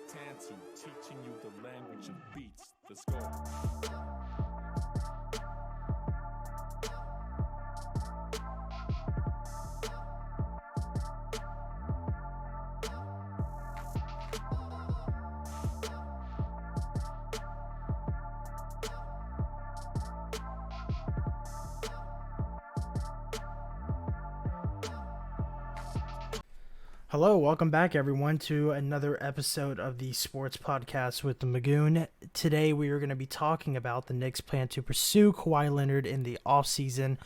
Tanty, teaching you the language of beats. Let's go. Hello, welcome back everyone to another episode of the Sports Podcast with the Magoon. Today we are going to be talking about the Knicks' plan to pursue Kawhi Leonard in the offseason.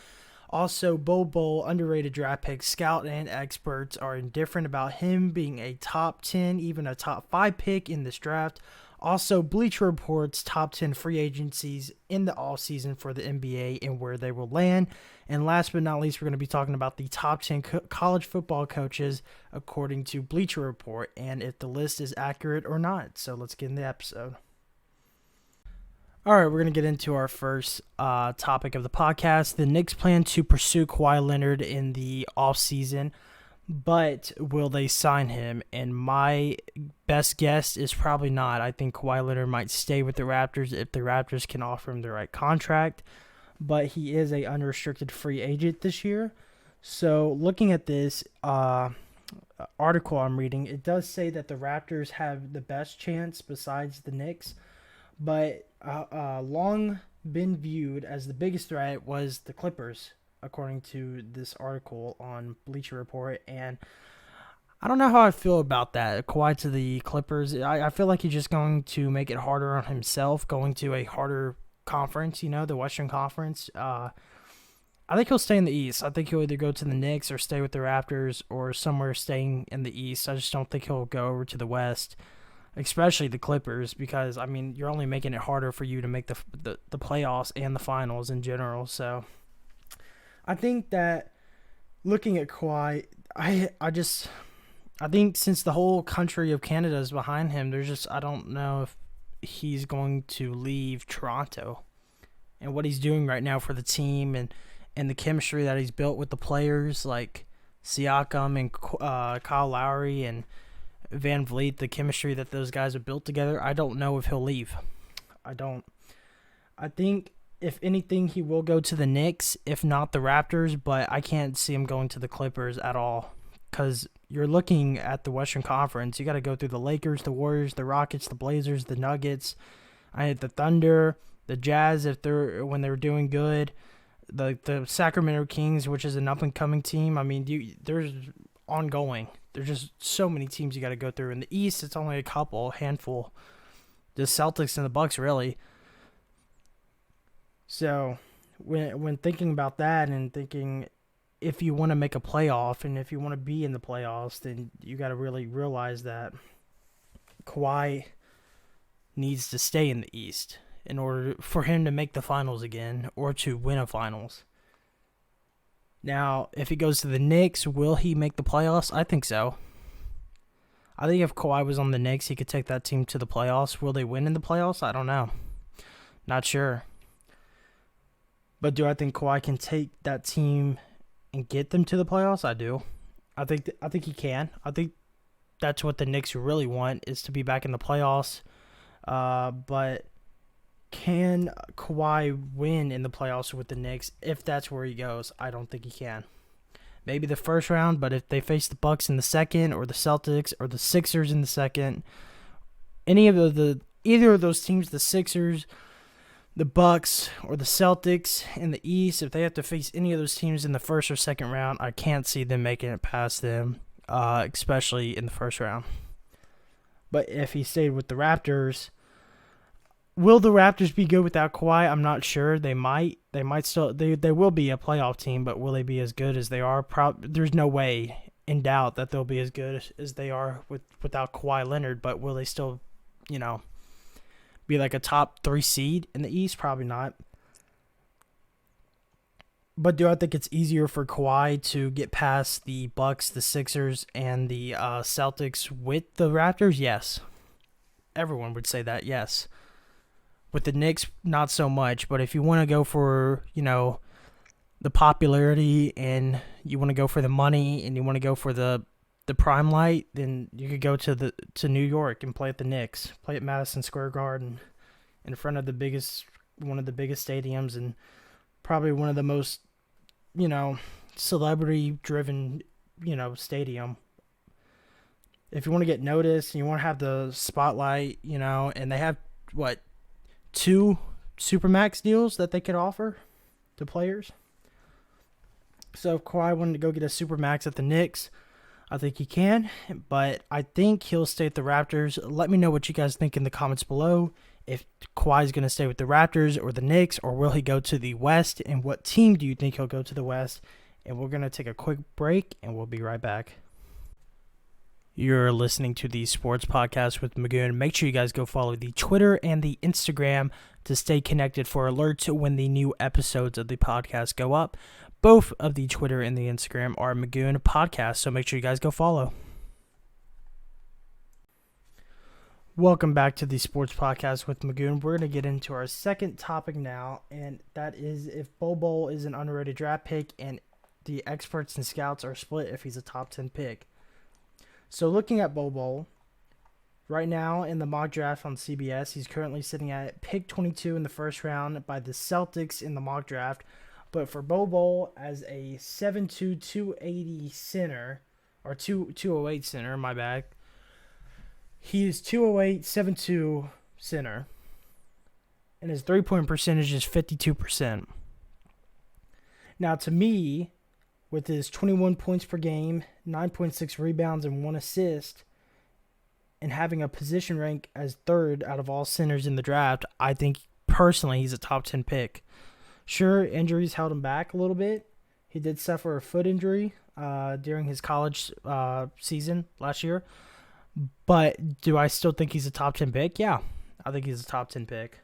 Also, Bol Bol, underrated draft pick, scout and experts are indifferent about him being a top 10, even a top 5 pick in this draft. Also, Bleacher Report's top 10 free agencies in the offseason for the NBA and where they will land. And last but not least, we're going to be talking about the top 10 college football coaches according to Bleacher Report and if the list is accurate or not. So let's get in the episode. All right, we're going to get into our first topic of the podcast. The Knicks plan to pursue Kawhi Leonard in the offseason, but will they sign him? And my best guess is probably not. I think Kawhi Leonard might stay with the Raptors if the Raptors can offer him the right contract, but he is an unrestricted free agent this year. So looking at this article I'm reading, it does say that the Raptors have the best chance besides the Knicks, but long been viewed as the biggest threat was the Clippers, according to this article on Bleacher Report. And I don't know how I feel about that. Kawhi to the Clippers, I feel like he's just going to make it harder on himself, going to a harder conference, the Western Conference. I think he'll stay in the East. I think he'll either go to the Knicks or stay with the Raptors or somewhere staying in the East. I just don't think he'll go over to the West, especially the Clippers, because, you're only making it harder for you to make the playoffs and the finals in general. So I think that looking at Kawhi, I think since the whole country of Canada is behind him, I don't know if he's going to leave Toronto. And what he's doing right now for the team and the chemistry that he's built with the players like Siakam and Kyle Lowry and Van Vliet, the chemistry that those guys have built together, I don't know if he'll leave. I think if anything, he will go to the Knicks, if not the Raptors, but I can't see him going to the Clippers at all. Because you're looking at the Western Conference, you got to go through the Lakers, the Warriors, the Rockets, the Blazers, the Nuggets, the Thunder, the Jazz when they're doing good, the Sacramento Kings, which is an up and coming team. There's ongoing. There's just so many teams you got to go through. In the East, it's only a handful. The Celtics and the Bucks, really. So when thinking about that and thinking if you want to make a playoff and if you want to be in the playoffs, then you got to really realize that Kawhi needs to stay in the East in order for him to make the finals again or to win a finals. Now, if he goes to the Knicks, will he make the playoffs? I think so. I think if Kawhi was on the Knicks, he could take that team to the playoffs. Will they win in the playoffs? I don't know. Not sure. But do I think Kawhi can take that team and get them to the playoffs? I do. I think he can. I think that's what the Knicks really want, is to be back in the playoffs. But can Kawhi win in the playoffs with the Knicks if that's where he goes? I don't think he can. Maybe the first round, but if they face the Bucks in the second, or the Celtics, or the Sixers in the second, either of those teams, the Sixers, the Bucks, or the Celtics in the East, if they have to face any of those teams in the first or second round, I can't see them making it past them, especially in the first round. But if he stayed with the Raptors, will the Raptors be good without Kawhi? I'm not sure. They might. They might still. They will be a playoff team, but will they be as good as they are? There's no way in doubt that they'll be as good as they are without Kawhi Leonard. But will they still, be like a top 3 seed in the East? Probably not. But do I think it's easier for Kawhi to get past the Bucks, the Sixers, and the Celtics with the Raptors? Yes. Everyone would say that, yes. With the Knicks, not so much. But if you want to go for, the popularity and you want to go for the money and you want to go for the the prime light, then you could go to New York and play at the Knicks, play at Madison Square Garden, in front of one of the biggest stadiums, and probably one of the most, celebrity-driven, stadium. If you want to get noticed and you want to have the spotlight, and they have, 2 Supermax deals that they could offer to players. So if Kawhi wanted to go get a Supermax at the Knicks, I think he can, but I think he'll stay at the Raptors. Let me know what you guys think in the comments below. If Kawhi's going to stay with the Raptors or the Knicks, or will he go to the West, and what team do you think he'll go to the West? And we're going to take a quick break, and we'll be right back. You're listening to the Sports Podcast with Magoon. Make sure you guys go follow the Twitter and the Instagram to stay connected for alerts when the new episodes of the podcast go up. Both of the Twitter and the Instagram are Magoon Podcast, so make sure you guys go follow. Welcome back to the Sports Podcast with Magoon. We're going to get into our second topic now, and that is if Bol Bol is an underrated draft pick and the experts and scouts are split if he's a top 10 pick. So looking at Bol Bol, right now in the mock draft on CBS, he's currently sitting at pick 22 in the first round by the Celtics in the mock draft. But for Bol Bol as a 7'2", 280 center, or 208 center, my bad. He's 208, 7'2" center. And his three-point percentage is 52%. Now, to me, with his 21 points per game, 9.6 rebounds, and 1 assist, and having a position rank as third out of all centers in the draft, I think personally he's a top 10 pick. Sure, injuries held him back a little bit. He did suffer a foot injury during his college season last year. But do I still think he's a top 10 pick? Yeah, I think he's a top 10 pick.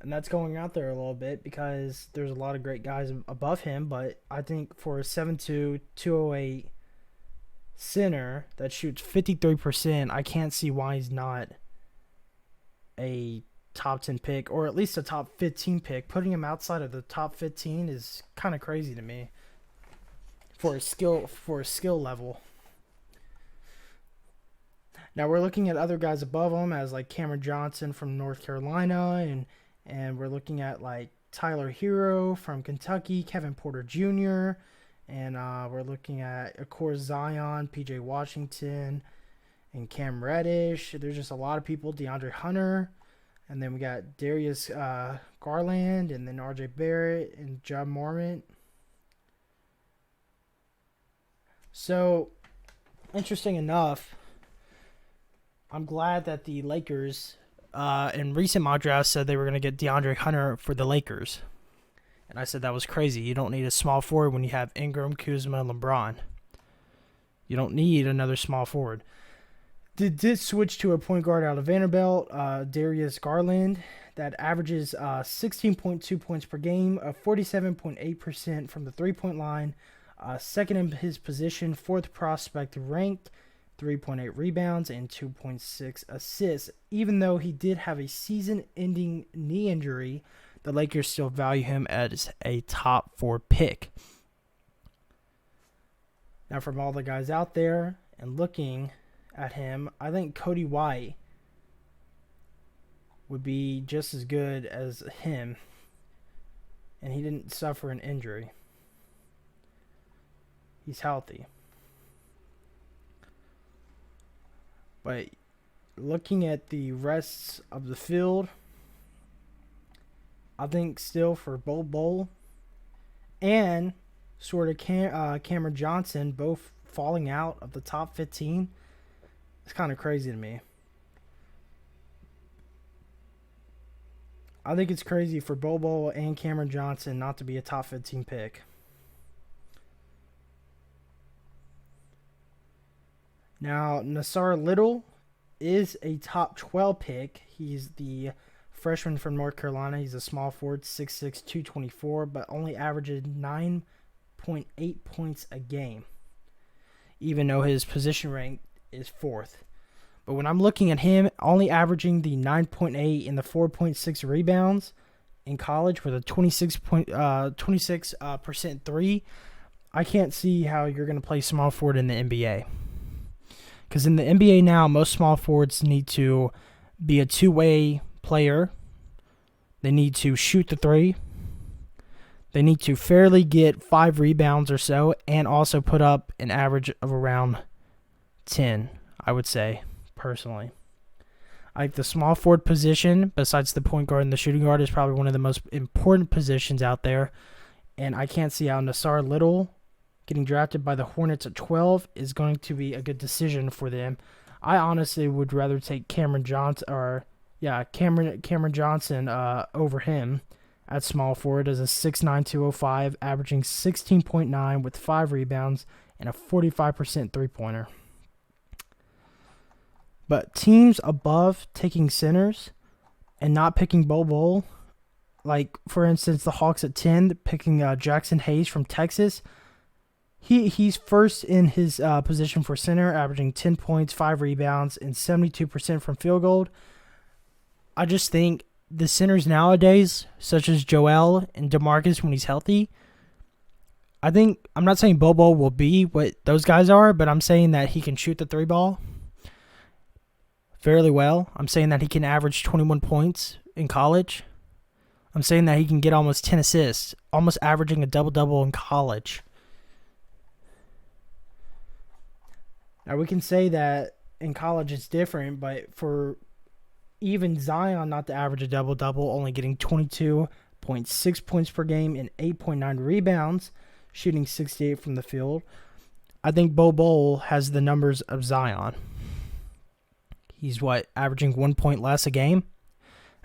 And that's going out there a little bit because there's a lot of great guys above him. But I think for a 7'2", 208 center that shoots 53%, I can't see why he's not a top 10 pick, or at least a top 15 pick. Putting him outside of the top 15 is kind of crazy to me for a skill level. Now we're looking at other guys above him as like Cameron Johnson from North Carolina, and we're looking at like Tyler Hero from Kentucky, Kevin Porter Jr., and we're looking at, of course, Zion, PJ Washington, and Cam Reddish. There's just a lot of people. DeAndre Hunter. And then we got Darius Garland, and then RJ Barrett, and John Mormont. So, interesting enough, I'm glad that the Lakers, in recent mock drafts, said they were going to get DeAndre Hunter for the Lakers. And I said that was crazy. You don't need a small forward when you have Ingram, Kuzma, and LeBron. You don't need another small forward. Did switch to a point guard out of Vanderbilt, Darius Garland, that averages 16.2 points per game, 47.8% from the three-point line, second in his position, fourth prospect ranked, 3.8 rebounds, and 2.6 assists. Even though he did have a season-ending knee injury, the Lakers still value him as a top 4 pick. Now, from all the guys out there and looking at him, I think Cody White would be just as good as him, and he didn't suffer an injury. He's healthy. But looking at the rest of the field, I think still for Bol Bol and sort of Cameron Johnson both falling out of the top 15, it's kind of crazy to me. I think it's crazy for Bol Bol and Cameron Johnson not to be a top 15 pick. Now, Nassar Little is a top 12 pick. He's the freshman from North Carolina. He's a small forward, 6'6", 224, but only averages 9.8 points a game, even though his position rank is 4th. But when I'm looking at him only averaging the 9.8 and the 4.6 rebounds in college with a 26% three, I can't see how you're going to play small forward in the NBA. Because in the NBA now, most small forwards need to be a two-way player. They need to shoot the three. They need to fairly get 5 rebounds or so and also put up an average of around 10, I would say, personally. I think the small forward position, besides the point guard and the shooting guard, is probably one of the most important positions out there. And I can't see how Nassar Little getting drafted by the Hornets at 12 is going to be a good decision for them. I honestly would rather take Cameron Johnson over him at small forward as a 6'9", 205, averaging 16.9 with 5 rebounds and a 45% three-pointer. But teams above taking centers and not picking Bol Bol, like, for instance, the Hawks at 10, picking Jackson Hayes from Texas, he's first in his position for center, averaging 10 points, 5 rebounds, and 72% from field goal. I just think the centers nowadays, such as Joel and DeMarcus when he's healthy, I'm not saying Bol Bol will be what those guys are, but I'm saying that he can shoot the 3 ball fairly well. I'm saying that he can average 21 points in college. I'm saying that he can get almost 10 assists, almost averaging a double-double in college. Now, we can say that in college it's different, but for even Zion not to average a double-double, only getting 22.6 points per game and 8.9 rebounds, shooting 68 from the field, I think Bol Bol has the numbers of Zion. He's averaging 1 point less a game,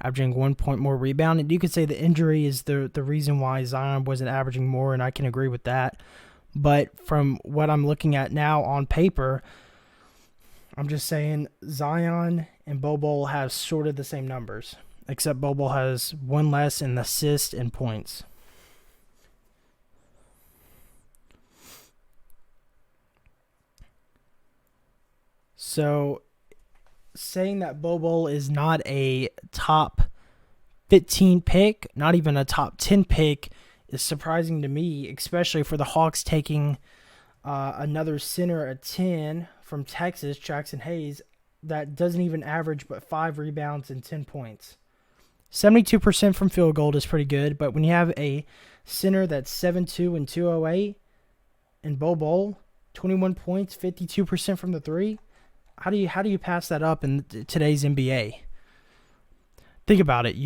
averaging 1 point more rebound. And you could say the injury is the reason why Zion wasn't averaging more, and I can agree with that. But from what I'm looking at now on paper, I'm just saying Zion and Bol Bol have sort of the same numbers, except Bol Bol has 1 less in assists and points. So, saying that Bol Bol is not a top 15 pick, not even a top 10 pick, is surprising to me, especially for the Hawks taking another center at 10 from Texas, Jackson Hayes, that doesn't even average but 5 rebounds and 10 points. 72% from field goal is pretty good, but when you have a center that's 7'2" and 208, and Bol Bol, 21 points, 52% from the 3, how do you pass that up in today's NBA? Think about it.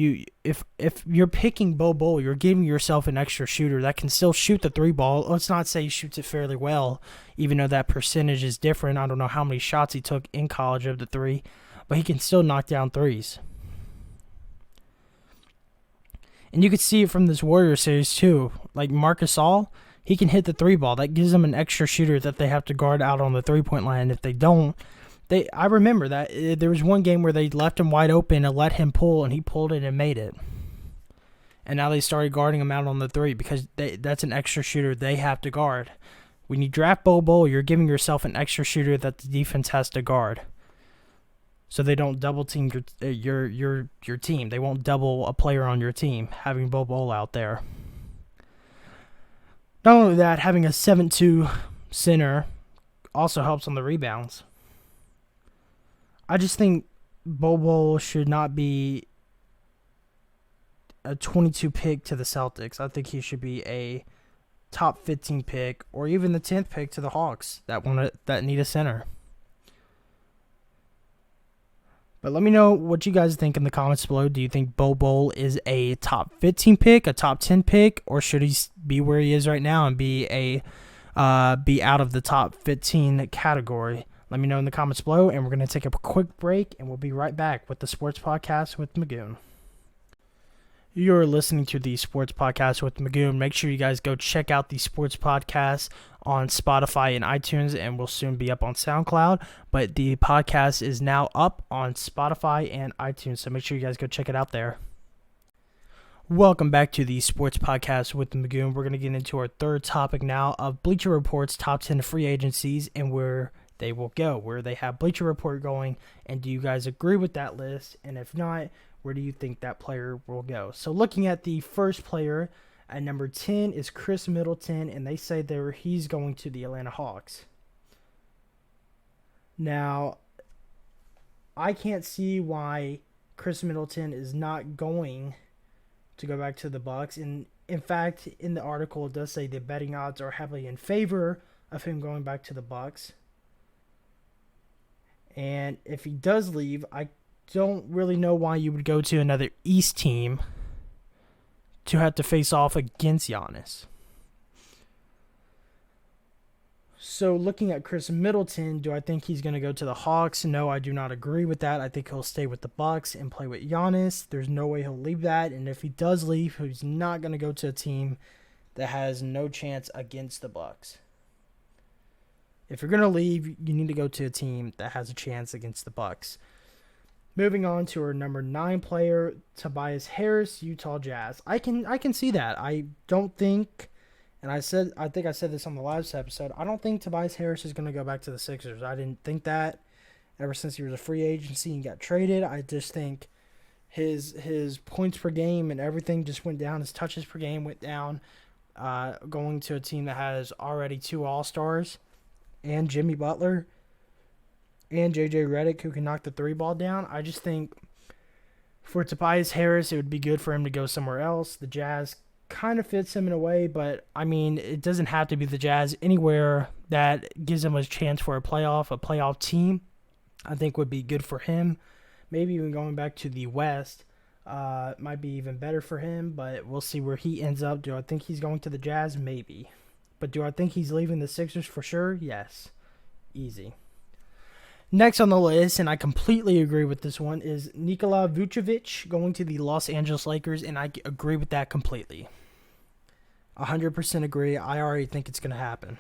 If you're picking Bol Bol, you're giving yourself an extra shooter that can still shoot the 3 ball. Let's not say he shoots it fairly well, even though that percentage is different. I don't know how many shots he took in college of the 3, but he can still knock down 3s. And you could see it from this Warrior series too. Like Marc Gasol, he can hit the 3 ball. That gives them an extra shooter that they have to guard out on the 3-point line. If they don't, I remember that there was one game where they left him wide open and let him pull, and he pulled it and made it. And now they started guarding him out on the 3 because that's an extra shooter they have to guard. When you draft Bol Bol, you're giving yourself an extra shooter that the defense has to guard, so they don't double team your team. They won't double a player on your team having Bol Bol out there. Not only that, having a 7'2" center also helps on the rebounds. I just think Bol Bol should not be a 22 pick to the Celtics. I think he should be a top 15 pick or even the 10th pick to the Hawks that need a center. But let me know what you guys think in the comments below. Do you think Bol Bol is a top 15 pick, a top 10 pick, or should he be where he is right now and be out of the top 15 category? Let me know in the comments below, and we're going to take a quick break, and we'll be right back with the Sports Podcast with Magoon. You're listening to the Sports Podcast with Magoon. Make sure you guys go check out the Sports Podcast on Spotify and iTunes, and will soon be up on SoundCloud. But the podcast is now up on Spotify and iTunes, so make sure you guys go check it out there. Welcome back to the Sports Podcast with Magoon. We're going to get into our third topic now of Bleacher Report's top 10 free agencies and where they will go, where they have Bleacher Report going, and do you guys agree with that list? And if not, where do you think that player will go? So looking at the first player At number 10 is Chris Middleton, and they say he's going to the Atlanta Hawks. Now, I can't see why Chris Middleton is not going to go back to the Bucks. And in fact, in the article, it does say the betting odds are heavily in favor of him going back to the Bucks. And if he does leave, I don't really know why you would go to another East team to have to face off against Giannis. So looking at Chris Middleton, do I think he's going to go to the Hawks? No, I do not agree with that. I think he'll stay with the Bucks and play with Giannis. There's no way he'll leave that. And if he does leave, he's not going to go to a team that has no chance against the Bucks. If you're going to leave, you need to go to a team that has a chance against the Bucks. Moving on to our number 9 player, Tobias Harris, Utah Jazz. I can see that. I don't think, and I think I said this on the last episode, I don't think Tobias Harris is going to go back to the Sixers. I didn't think that ever since he was a free agency and got traded. I just think his points per game and everything just went down. His touches per game went down, going to a team that has already 2 All-Stars and Jimmy Butler and J.J. Redick, who can knock the 3 ball down. I just think for Tobias Harris, it would be good for him to go somewhere else. The Jazz kind of fits him in a way, but, I mean, it doesn't have to be the Jazz. Anywhere that gives him a chance for a playoff team, I think would be good for him. Maybe even going back to the West might be even better for him, but we'll see where he ends up. Do I think he's going to the Jazz? Maybe. But do I think he's leaving the Sixers for sure? Yes. Easy. Next on the list, and I completely agree with this one, is Nikola Vucevic going to the Los Angeles Lakers, and I agree with that completely. 100% agree. I already think it's going to happen.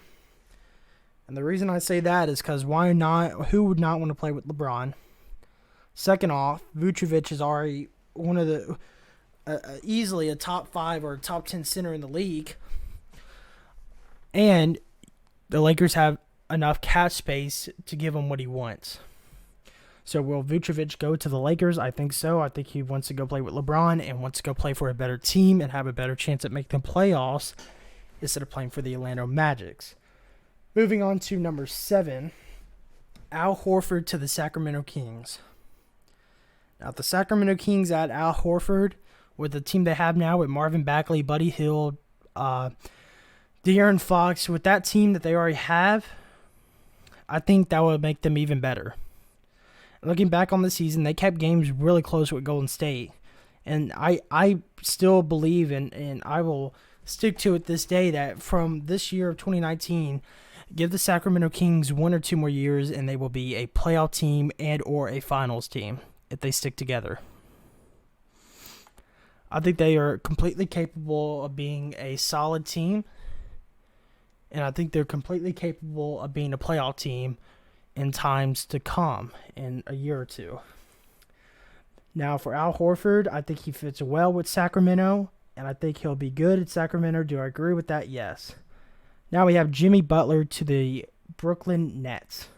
And the reason I say that is because why not? Who would not want to play with LeBron? Second off, Vucevic is already one of the easily a top 5 or top 10 center in the league. And the Lakers have enough cap space to give him what he wants. So will Vucevic go to the Lakers? I think so. I think he wants to go play with LeBron and wants to go play for a better team and have a better chance at making the playoffs instead of playing for the Orlando Magics. Moving on to number 7, Al Horford to the Sacramento Kings. Now, the Sacramento Kings add Al Horford with the team they have now with Marvin Bagley, Buddy Hield, De'Aaron Fox. With that team that they already have, I think that would make them even better. Looking back on the season, they kept games really close with Golden State. And I still believe, and I will stick to it this day, that from this year of 2019, give the Sacramento Kings 1 or 2 more years, and they will be a playoff team and or a finals team if they stick together. I think they are completely capable of being a solid team. And I think they're completely capable of being a playoff team in times to come in a year or 2. Now, for Al Horford, I think he fits well with Sacramento, and I think he'll be good at Sacramento. Do I agree with that? Yes. Now we have Jimmy Butler to the Brooklyn Nets.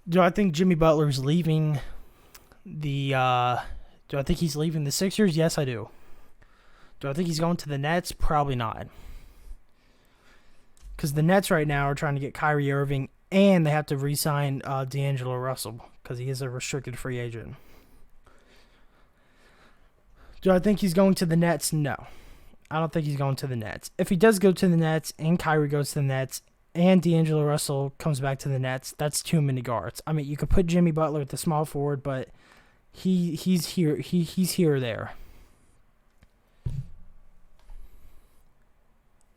Do I think Jimmy Butler is leaving do I think he's leaving the Sixers? Yes, I do. Do I think he's going to the Nets? Probably not. Because the Nets right now are trying to get Kyrie Irving, and they have to re-sign D'Angelo Russell because he is a restricted free agent. Do I think he's going to the Nets? No. I don't think he's going to the Nets. If he does go to the Nets, and Kyrie goes to the Nets, and D'Angelo Russell comes back to the Nets, that's too many guards. I mean, you could put Jimmy Butler at the small forward, but he's here. He's here or there.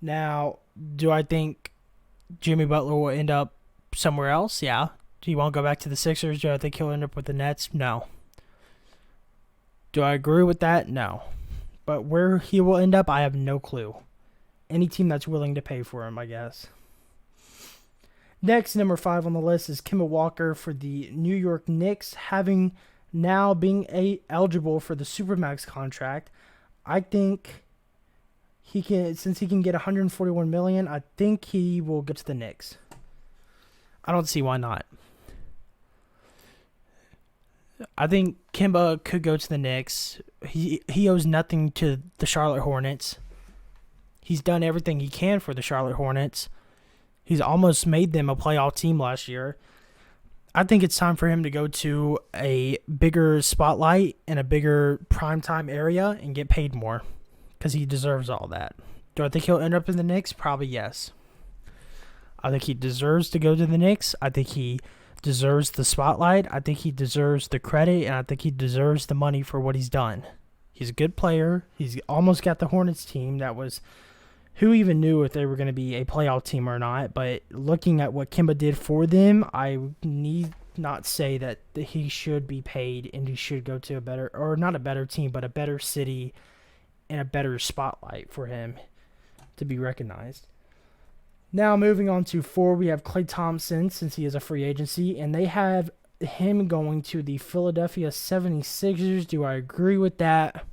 Now, do I think Jimmy Butler will end up somewhere else? Yeah. Do you want to go back to the Sixers? Do I think he'll end up with the Nets? No. Do I agree with that? No. But where he will end up, I have no clue. Any team that's willing to pay for him, I guess. Next, number 5 on the list is Kemba Walker for the New York Knicks, having now being eligible for the Supermax contract. I think he can, since he can get $141 million, I think he will go to the Knicks. I don't see why not. I think Kemba could go to the Knicks. He owes nothing to the Charlotte Hornets. He's done everything he can for the Charlotte Hornets. He's almost made them a playoff team last year. I think it's time for him to go to a bigger spotlight and a bigger primetime area and get paid more because he deserves all that. Do I think he'll end up in the Knicks? Probably yes. I think he deserves to go to the Knicks. I think he deserves the spotlight. I think he deserves the credit, and I think he deserves the money for what he's done. He's a good player. He's almost got the Hornets team that was, who even knew if they were going to be a playoff team or not, but looking at what Kemba did for them, I need not say that he should be paid and he should go to a better, or not a better team, but a better city and a better spotlight for him to be recognized. Now moving on to 4, we have Klay Thompson, since he is a free agency, and they have him going to the Philadelphia 76ers. Do I agree with that?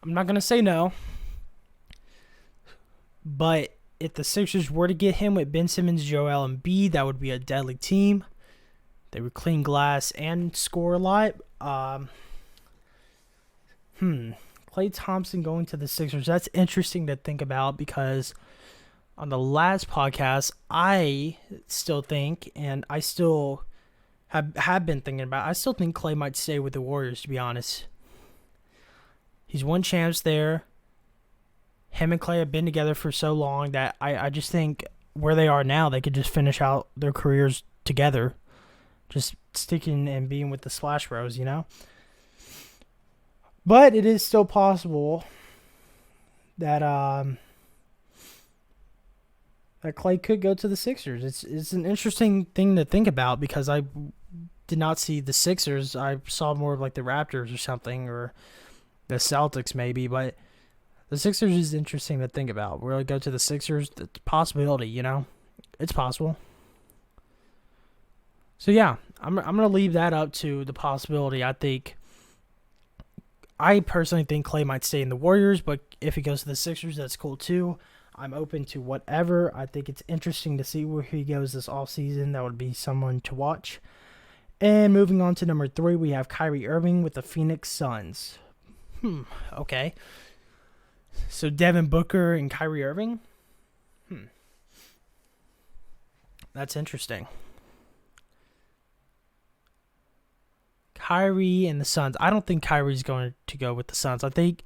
I'm not going to say no. But if the Sixers were to get him with Ben Simmons, Joel Embiid, that would be a deadly team. They would clean glass and score a lot. Klay Thompson going to the Sixers. That's interesting to think about because on the last podcast, I still think, and I still have been thinking about, I still think Klay might stay with the Warriors, to be honest. He's won champs there. Him and Klay have been together for so long that I just think where they are now, they could just finish out their careers together. Just sticking and being with the Splash Bros, you know? But it is still possible that that Klay could go to the Sixers. It's an interesting thing to think about because I did not see the Sixers. I saw more of like the Raptors or something, or the Celtics maybe, but the Sixers is interesting to think about. Will it go to the Sixers? It's a possibility, you know? It's possible. So, yeah, I'm going to leave that up to the possibility. I personally think Klay might stay in the Warriors, but if he goes to the Sixers, that's cool too. I'm open to whatever. I think it's interesting to see where he goes this offseason. That would be someone to watch. And moving on to number 3, we have Kyrie Irving with the Phoenix Suns. Okay. So Devin Booker and Kyrie Irving? That's interesting. Kyrie and the Suns. I don't think Kyrie's going to go with the Suns. I think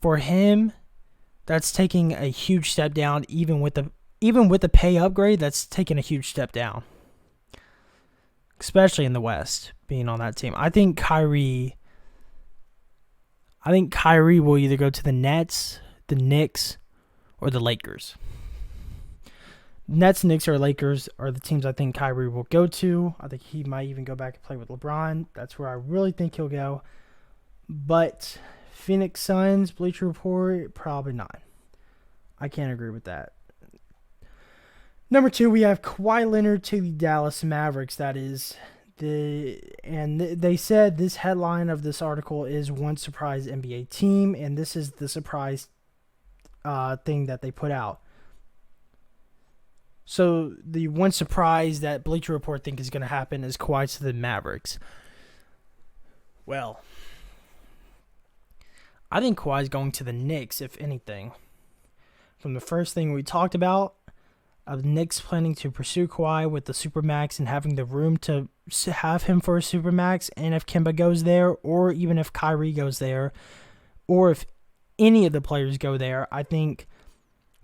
for him, that's taking a huge step down. Even with the pay upgrade, that's taking a huge step down. Especially in the West, being on that team. I think Kyrie will either go to the Nets, the Knicks, or the Lakers. Nets, Knicks, or Lakers are the teams I think Kyrie will go to. I think he might even go back and play with LeBron. That's where I really think he'll go. But Phoenix Suns, Bleacher Report, probably not. I can't agree with that. Number 2, we have Kawhi Leonard to the Dallas Mavericks. They said this headline of this article is one surprise NBA team, and this is the surprise thing that they put out. So the one surprise that Bleacher Report think is going to happen is Kawhi to the Mavericks. Well, I think Kawhi's going to the Knicks, if anything. From the first thing we talked about, of the Knicks planning to pursue Kawhi with the Supermax and having the room to have him for a Supermax, and if Kemba goes there, or even if Kyrie goes there, or if any of the players go there, I think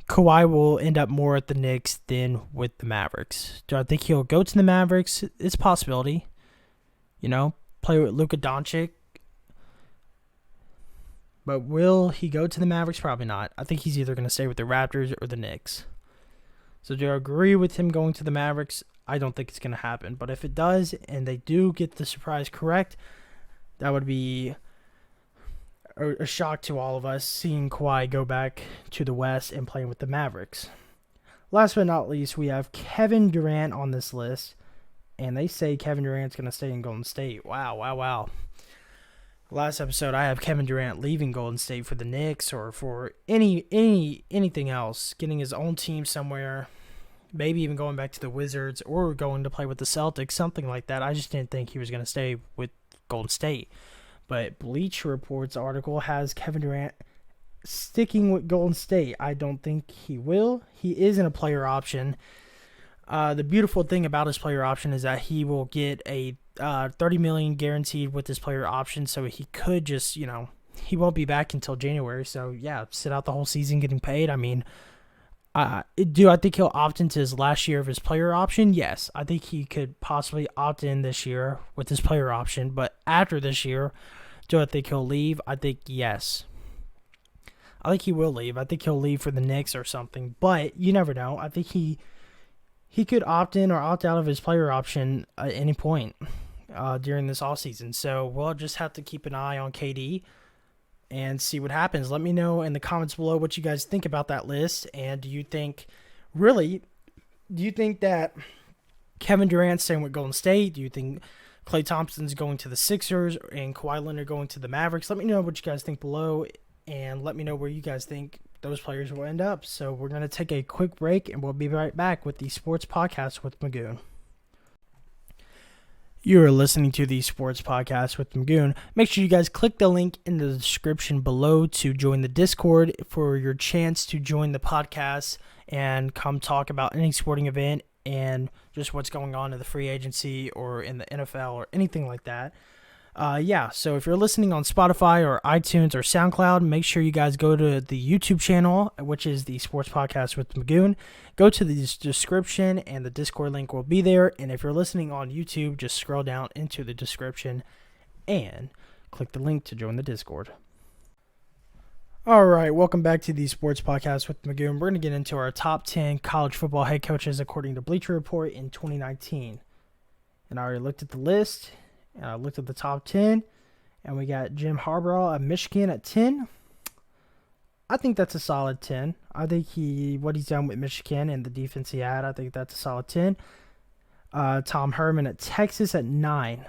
Kawhi will end up more at the Knicks than with the Mavericks. Do I think he'll go to the Mavericks? It's a possibility. You know, play with Luka Doncic. But will he go to the Mavericks? Probably not. I think he's either going to stay with the Raptors or the Knicks. So do I agree with him going to the Mavericks? I don't think it's going to happen. But if it does, and they do get the surprise correct, that would be a shock to all of us, seeing Kawhi go back to the West and playing with the Mavericks. Last but not least, we have Kevin Durant on this list, and they say Kevin Durant's going to stay in Golden State. Wow. Last episode, I have Kevin Durant leaving Golden State for the Knicks or for anything else, getting his own team somewhere. maybe even going back to the Wizards or going to play with the Celtics, something like that. I just didn't think he was going to stay with Golden State. But Bleacher Report's article has Kevin Durant sticking with Golden State. I don't think he will. He is in a player option. The beautiful thing about his player option is that he will get a $30 million guaranteed with his player option, so he could just, he won't be back until January. So yeah, sit out the whole season getting paid. I mean, do I think he'll opt into his last year of his player option? Yes, I think he could possibly opt in this year with his player option. But after this year, do I think he'll leave? I think yes. I think he will leave. I think he'll leave for the Knicks or something. But you never know. I think he could opt in or opt out of his player option at any point during this offseason. So we'll just have to keep an eye on KD and see what happens. Let me know in the comments below what you guys think about that list. And do you think that Kevin Durant's staying with Golden State? Do you think Klay Thompson's going to the Sixers and Kawhi Leonard going to the Mavericks? Let me know what you guys think below, and let me know where you guys think those players will end up. So we're going to take a quick break, and we'll be right back with the Sports Podcast with Magoon. You are listening to the Sports Podcast with Magoon. Make sure you guys click the link in the description below to join the Discord for your chance to join the podcast and come talk about any sporting event and just what's going on in the free agency or in the NFL or anything like that. So if you're listening on Spotify or iTunes or SoundCloud, make sure you guys go to the YouTube channel, which is the Sports Podcast with Magoon. Go to the description and the Discord link will be there. And if you're listening on YouTube, just scroll down into the description and click the link to join the Discord. All right, welcome back to the Sports Podcast with Magoon. We're going to get into our top 10 college football head coaches according to Bleacher Report in 2019. And I already looked at the list. And I looked at the top 10, and we got Jim Harbaugh of Michigan at 10. I think that's a solid 10. I think what he's done with Michigan and the defense he had, I think that's a solid 10. Tom Herman at Texas at 9.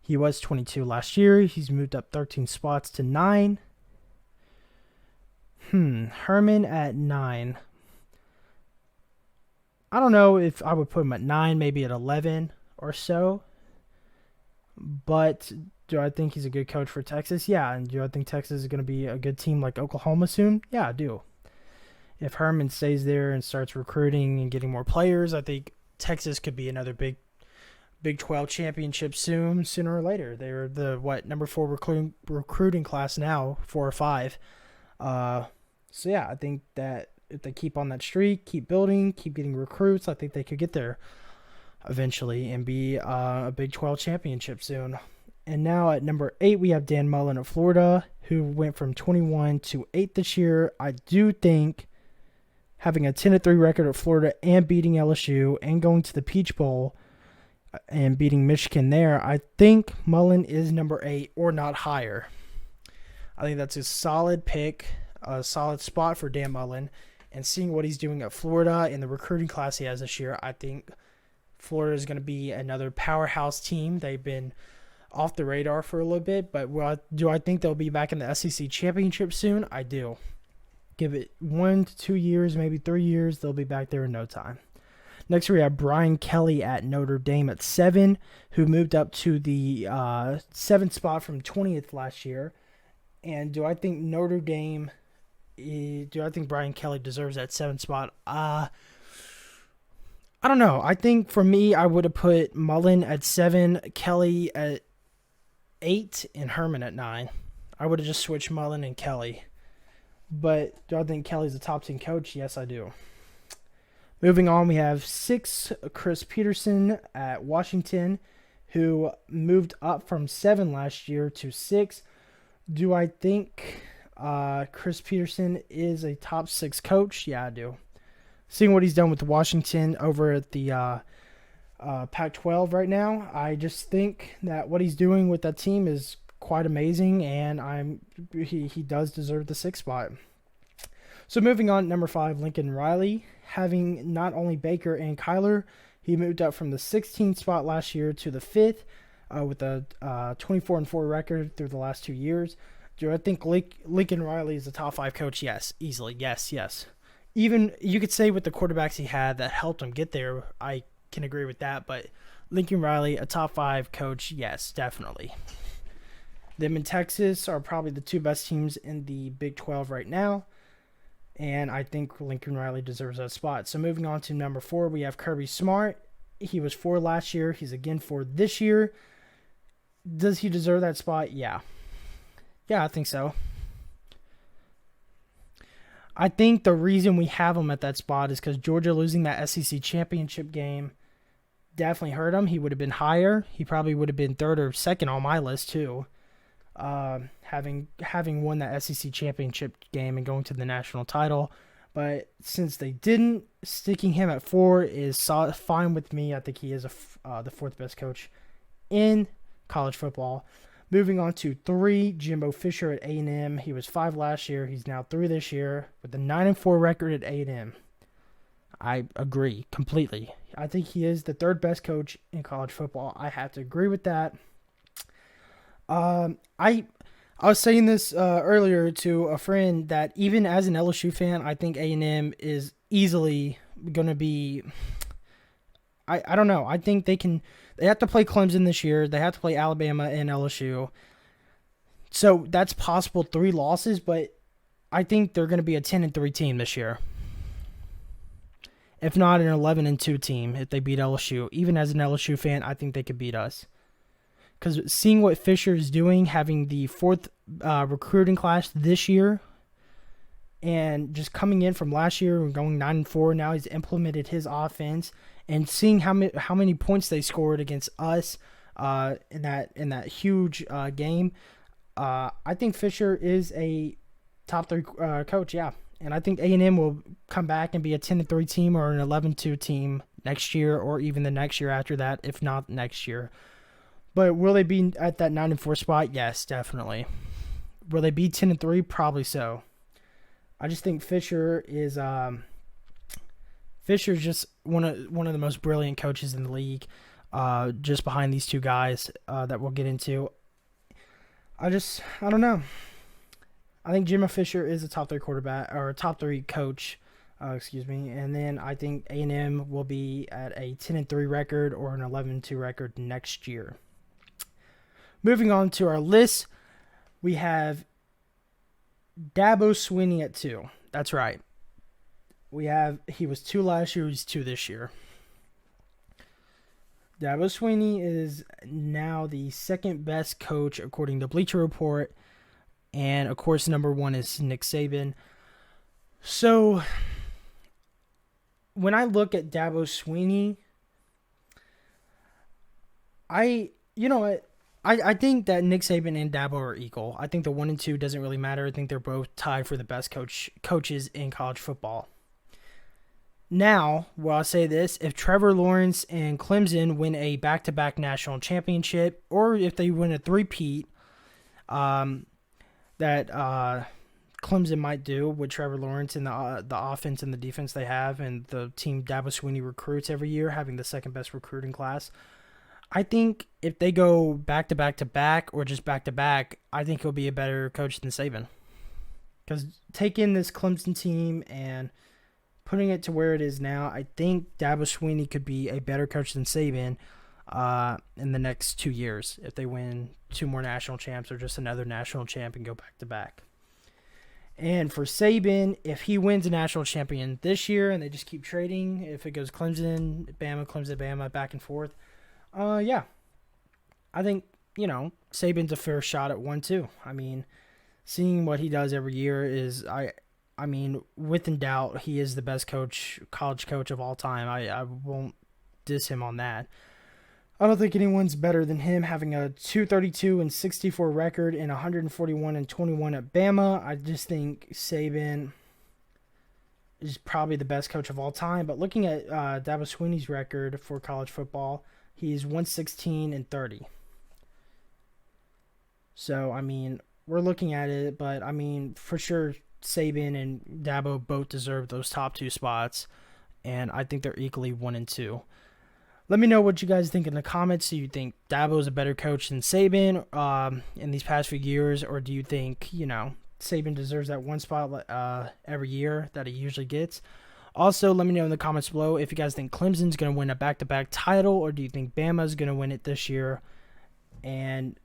He was 22 last year. He's moved up 13 spots to 9. Herman at 9. I don't know if I would put him at 9, maybe at 11 or so. But do I think he's a good coach for Texas? Yeah. And do I think Texas is going to be a good team like Oklahoma soon? Yeah, I do. If Herman stays there and starts recruiting and getting more players, I think Texas could be another Big 12 championship sooner or later. They're the number 4 recruiting class now, 4 or 5. So yeah, I think that if they keep on that streak, keep building, keep getting recruits, I think they could get there eventually and be a Big 12 championship soon. And now at number 8, we have Dan Mullen of Florida, who went from 21 to 8 this year. I do think having a 10-3 record at Florida and beating LSU and going to the Peach Bowl and beating Michigan there, I think Mullen is number 8 or not higher. I think that's a solid pick, a solid spot for Dan Mullen. And seeing what he's doing at Florida and the recruiting class he has this year, I think Florida is going to be another powerhouse team. They've been off the radar for a little bit, but do I think they'll be back in the SEC championship soon? I do. Give it 1 to 2 years, maybe 3 years, they'll be back there in no time. Next, we have Brian Kelly at Notre Dame at 7, who moved up to the 7th spot from 20th last year. And do I think Brian Kelly deserves that 7th spot? I don't know. I think for me, I would have put Mullen at 7, Kelly at 8, and Herman at 9. I would have just switched Mullen and Kelly. But do I think Kelly's a top 10 coach? Yes, I do. Moving on, we have 6, Chris Peterson at Washington, who moved up from 7 last year to 6. Do I think Chris Peterson is a top 6 coach? Yeah, I do. Seeing what he's done with Washington over at the Pac-12 right now, I just think that what he's doing with that team is quite amazing, and he does deserve the 6th spot. So moving on, number 5, Lincoln Riley. Having not only Baker and Kyler, he moved up from the 16th spot last year to the 5th with a 24-4 record through the last 2 years. Do I think Lincoln Riley is a top 5 coach? Yes, easily. Yes. even you could say with the quarterbacks he had that helped him get there, I can agree with that. But Lincoln Riley, a top 5 coach, yes, definitely. Them and Texas are probably the 2 best teams in the Big 12 right now. And I think Lincoln Riley deserves that spot. So moving on to number 4, we have Kirby Smart. He was 4 last year. He's again 4 this year. Does he deserve that spot? Yeah. Yeah, I think so. I think the reason we have him at that spot is because Georgia losing that SEC championship game definitely hurt him. He would have been higher. He probably would have been 3rd or 2nd on my list too. Having won that SEC championship game and going to the national title. But since they didn't, sticking him at 4 is fine with me. I think he is the 4th best coach in college football. Moving on to 3, Jimbo Fisher at A&M. He was 5 last year. He's now 3 this year with a 9-4 record at A&M. I agree completely. I think he is the 3rd best coach in college football. I have to agree with that. I was saying this earlier to a friend that even as an LSU fan, I think A&M is easily going to be. I don't know. I think they can. They have to play Clemson this year. They have to play Alabama and LSU. So that's possible 3 losses, but I think they're going to be a 10-3 team this year. If not an 11-2 team, if they beat LSU. Even as an LSU fan, I think they could beat us. Because seeing what Fisher is doing, having the 4th recruiting class this year, and just coming in from last year and going 9-4, now he's implemented his offense, and seeing how many points they scored against us in that huge game, I think Fisher is a top 3 coach, yeah. And I think A&M will come back and be a 10-3 team or an 11-2 team next year, or even the next year after that, if not next year. But will they be at that 9-4 spot? Yes, definitely. Will they be 10-3? Probably so. I just think Fisher is Fisher's just one of the most brilliant coaches in the league. Just behind these 2 guys that we'll get into. I don't know. I think Jimbo Fisher is a top 3 quarterback or a top 3 coach. And then I think A&M will be at a 10-3 record or an 11-2 record next year. Moving on to our list, we have Dabo Swinney at 2. That's right. He was 2 last year, he's 2 this year. Dabo Swinney is now the 2nd best coach according to Bleacher Report. And, of course, number 1 is Nick Saban. So, when I look at Dabo Swinney, I think that Nick Saban and Dabo are equal. I think the 1 and 2 doesn't really matter. I think they're both tied for the best coaches in college football. Now, will I say this? If Trevor Lawrence and Clemson win a back-to-back national championship, or if they win a three-peat, that Clemson might do with Trevor Lawrence and the offense and the defense they have, and the team Dabo Swinney recruits every year, having the 2nd best recruiting class. I think if they go back-to-back-to-back or just back-to-back, I think he'll be a better coach than Saban. Because taking this Clemson team and putting it to where it is now, I think Dabo Swinney could be a better coach than Saban in the next 2 years if they win 2 more national champs or just another national champ and go back-to-back. And for Saban, if he wins a national champion this year and they just keep trading, if it goes Clemson, Bama, back and forth, yeah. I think, Saban's a fair shot at 1 too. I mean, seeing what he does every year is, I mean, without doubt, he is the best college coach of all time. I won't diss him on that. I don't think anyone's better than him, having a 232-64 record and 141-21 at Bama. I just think Saban is probably the best coach of all time. But looking at Dabo Swinney's record for college football, he's 116-30. So, I mean, we're looking at it, but, I mean, for sure, Saban and Dabo both deserve those top 2 spots, and I think they're equally 1 and 2. Let me know what you guys think in the comments. Do you think Dabo is a better coach than Saban in these past few years, or do you think, Saban deserves that one spot every year that he usually gets. Also, let me know in the comments below if you guys think Clemson's going to win a back-to-back title, or do you think Bama's going to win it this year? And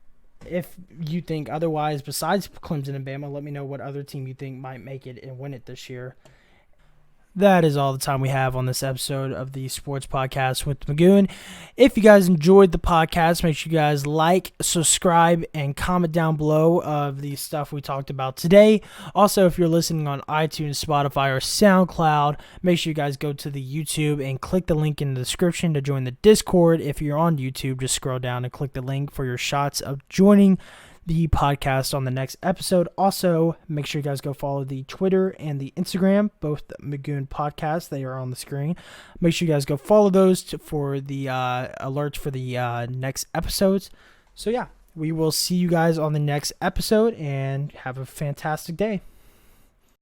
if you think otherwise, besides Clemson and Bama, let me know what other team you think might make it and win it this year. That is all the time we have on this episode of the Sports Podcast with Magoon. If you guys enjoyed the podcast, make sure you guys like, subscribe, and comment down below of the stuff we talked about today. Also, if you're listening on iTunes, Spotify, or SoundCloud, make sure you guys go to the YouTube and click the link in the description to join the Discord. If you're on YouTube, just scroll down and click the link for your shots of joining the podcast on the next episode. Also, make sure you guys go follow the Twitter and the Instagram, both the Magoon Podcast. They are on the screen. Make sure you guys go follow those for the alerts for the next episodes. So yeah, we will see you guys on the next episode, and have a fantastic day.